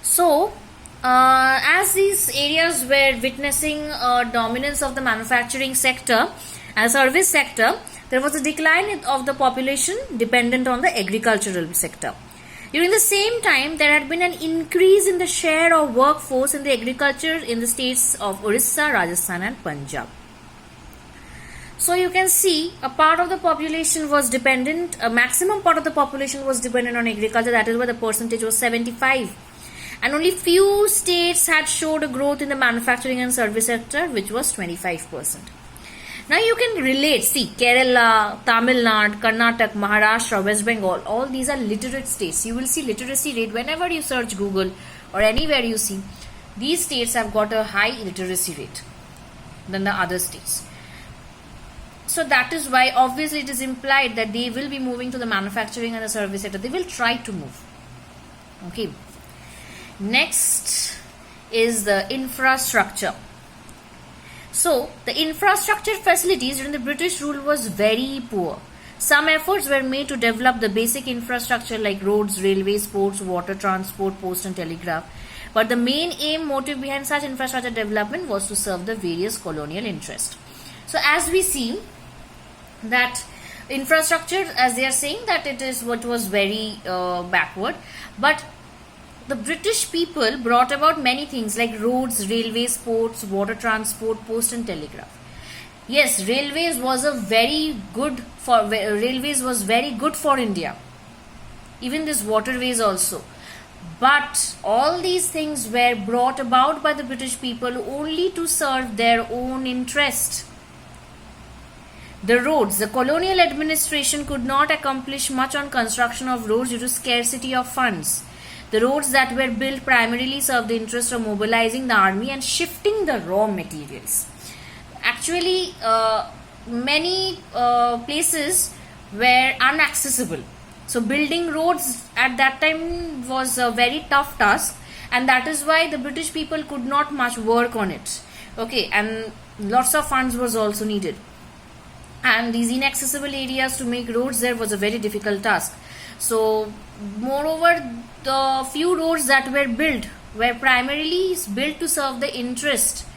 So, as these areas were witnessing a dominance of the manufacturing sector and service sector, there was a decline of the population dependent on the agricultural sector. During the same time, there had been an increase in the share of workforce in the agriculture in the states of Orissa, Rajasthan, and Punjab. So you can see a part of the population was dependent, a maximum part of the population was dependent on agriculture. That is why the percentage was 75. And only few states had showed a growth in the manufacturing and service sector, which was 25%. Now you can relate, see, Kerala, Tamil Nadu, Karnataka, Maharashtra, West Bengal, all these are literate states. You will see literacy rate whenever you search Google or anywhere you see. These states have got a high literacy rate than the other states. So that is why obviously it is implied that they will be moving to the manufacturing and the service sector. They will try to move. Okay. Next is the infrastructure. So, the infrastructure facilities during the British rule was very poor. Some efforts were made to develop the basic infrastructure like roads, railways, ports, water transport, post and telegraph. But the main motive behind such infrastructure development was to serve the various colonial interests. So, as we see that infrastructure, as they are saying, that it is what was very backward, but the British people brought about many things like roads, railways, ports, water transport, post and telegraph. Yes, railways was very good for India. Even this waterways also. But all these things were brought about by the British people only to serve their own interest. The roads, the colonial administration could not accomplish much on construction of roads due to scarcity of funds. The roads that were built primarily served the interest of mobilizing the army and shifting the raw materials. Actually, many places were inaccessible. So building roads at that time was a very tough task, and that is why the British people could not much work on it. Okay, and lots of funds was also needed. And these inaccessible areas to make roads there was a very difficult task. So, moreover, the few roads that were built were primarily built to serve the interest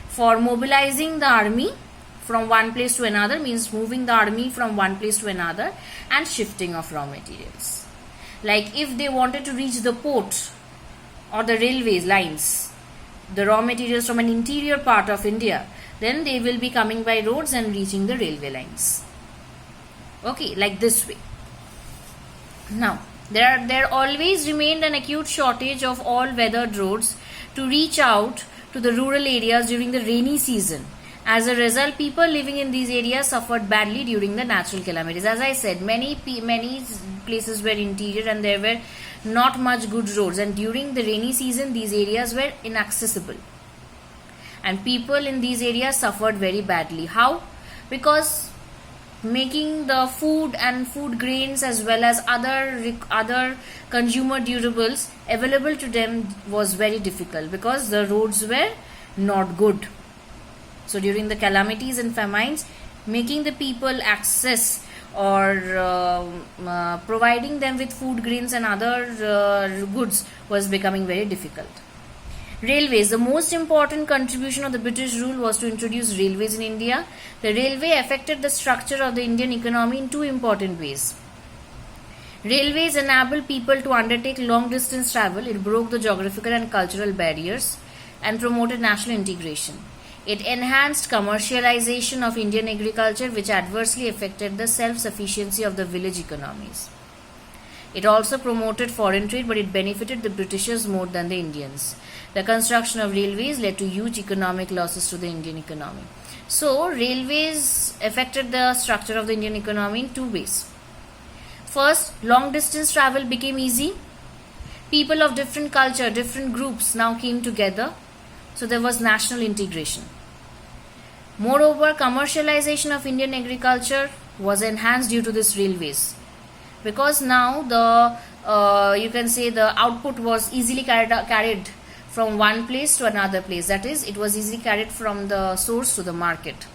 for mobilizing the army from one place to another, means moving the army from one place to another, and shifting of raw materials. Like if they wanted to reach the port or the railways lines, the raw materials from an interior part of India, then they will be coming by roads and reaching the railway lines. Okay, like this way. Now, there always remained an acute shortage of all weathered roads to reach out to the rural areas during the rainy season. As a result, people living in these areas suffered badly during the natural calamities. As I said, many places were interior and there were not much good roads, and during the rainy season these areas were inaccessible. And people in these areas suffered very badly. How? Because making the food and food grains as well as other consumer durables available to them was very difficult because the roads were not good. So during the calamities and famines, making the people access or providing them with food grains and other goods was becoming very difficult. Railways. The most important contribution of the British rule was to introduce railways in India. The railway affected the structure of the Indian economy in two important ways. Railways enabled people to undertake long distance travel. It broke the geographical and cultural barriers and promoted national integration. It enhanced commercialization of Indian agriculture, which adversely affected the self-sufficiency of the village economies. It also promoted foreign trade, but it benefited the Britishers more than the Indians. The construction of railways led to huge economic losses to the Indian economy. So, railways affected the structure of the Indian economy in two ways. First, long distance travel became easy. People of different culture, different groups now came together. So, there was national integration. Moreover, commercialization of Indian agriculture was enhanced due to this railways. Because now you can say the output was easily carried from one place to another place. That is, it was easily carried from the source to the market.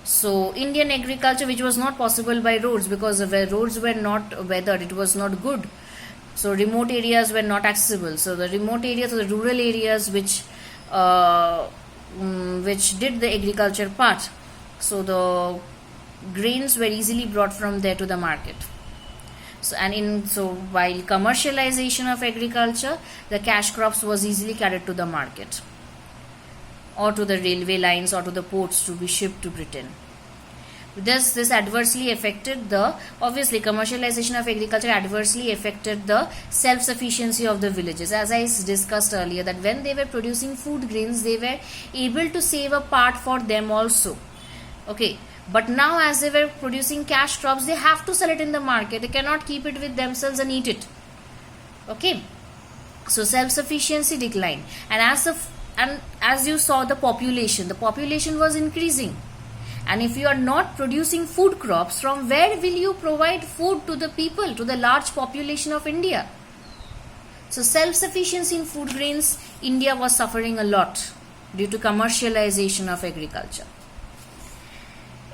So, Indian agriculture, which was not possible by roads because the roads were not weathered, it was not good. So remote areas were not accessible. So the remote areas or the rural areas which did the agriculture part, so the grains were easily brought from there to the market. So while commercialization of agriculture, the cash crops was easily carried to the market or to the railway lines or to the ports to be shipped to Britain. This adversely affected obviously commercialization of agriculture adversely affected the self-sufficiency of the villages. As I discussed earlier, that when they were producing food grains, they were able to save a part for them also. Okay, but now as they were producing cash crops, they have to sell it in the market. They cannot keep it with themselves and eat it. Okay, so self-sufficiency declined, and as you saw, the population was increasing. And if you are not producing food crops, from where will you provide food to the people, to the large population of India? So self-sufficiency in food grains, India was suffering a lot due to commercialization of agriculture.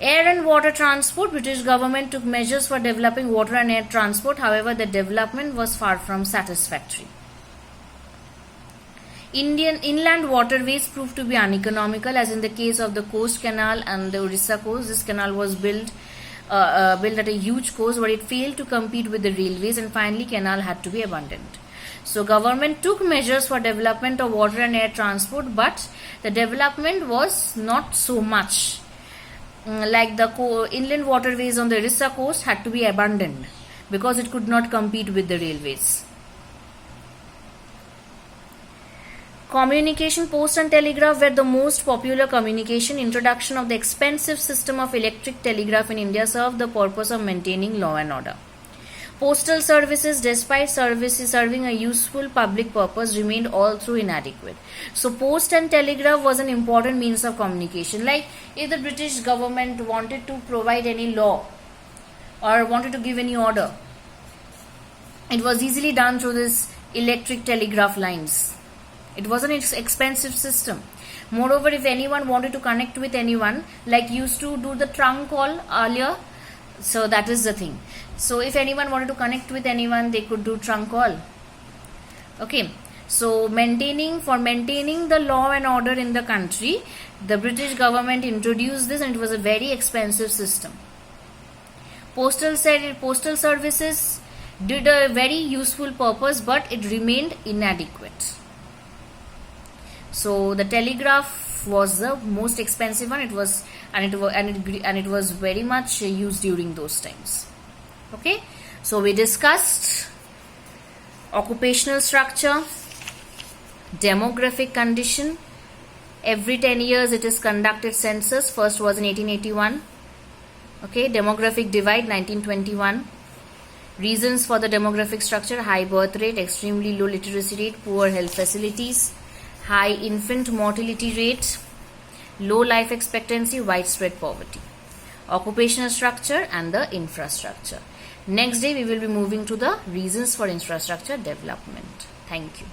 Air and water transport, British government took measures for developing water and air transport. However, the development was far from satisfactory. Indian inland waterways proved to be uneconomical, as in the case of the Coast Canal and the Orissa Coast. This canal was built at a huge cost, but it failed to compete with the railways, and finally canal had to be abandoned. So government took measures for development of water and air transport, but the development was not so much. Like the inland waterways on the Orissa coast had to be abandoned because it could not compete with the railways. Communication, post and telegraph were the most popular communication. Introduction of the expensive system of electric telegraph in India served the purpose of maintaining law and order. Postal services, despite serving a useful public purpose, remained all through inadequate. So post and telegraph was an important means of communication. Like if the British government wanted to provide any law or wanted to give any order, it was easily done through this electric telegraph lines. It was an expensive system. Moreover, if anyone wanted to connect with anyone, like used to do the trunk call earlier, so that is the thing. So if anyone wanted to connect with anyone, they could do trunk call. Okay. So maintaining the law and order in the country, the British government introduced this, and it was a very expensive system. Postal services did a very useful purpose, but it remained inadequate. So the telegraph was the most expensive one. It was very much used during those times. Okay, so we discussed occupational structure, demographic condition. Every 10 years it is conducted census. First was in 1881. Okay, demographic divide 1921. Reasons for the demographic structure: high birth rate, extremely low literacy rate, poor health facilities, high infant mortality rate, low life expectancy, widespread poverty. Occupational structure and the infrastructure. Next day we will be moving to the reasons for infrastructure development. Thank you.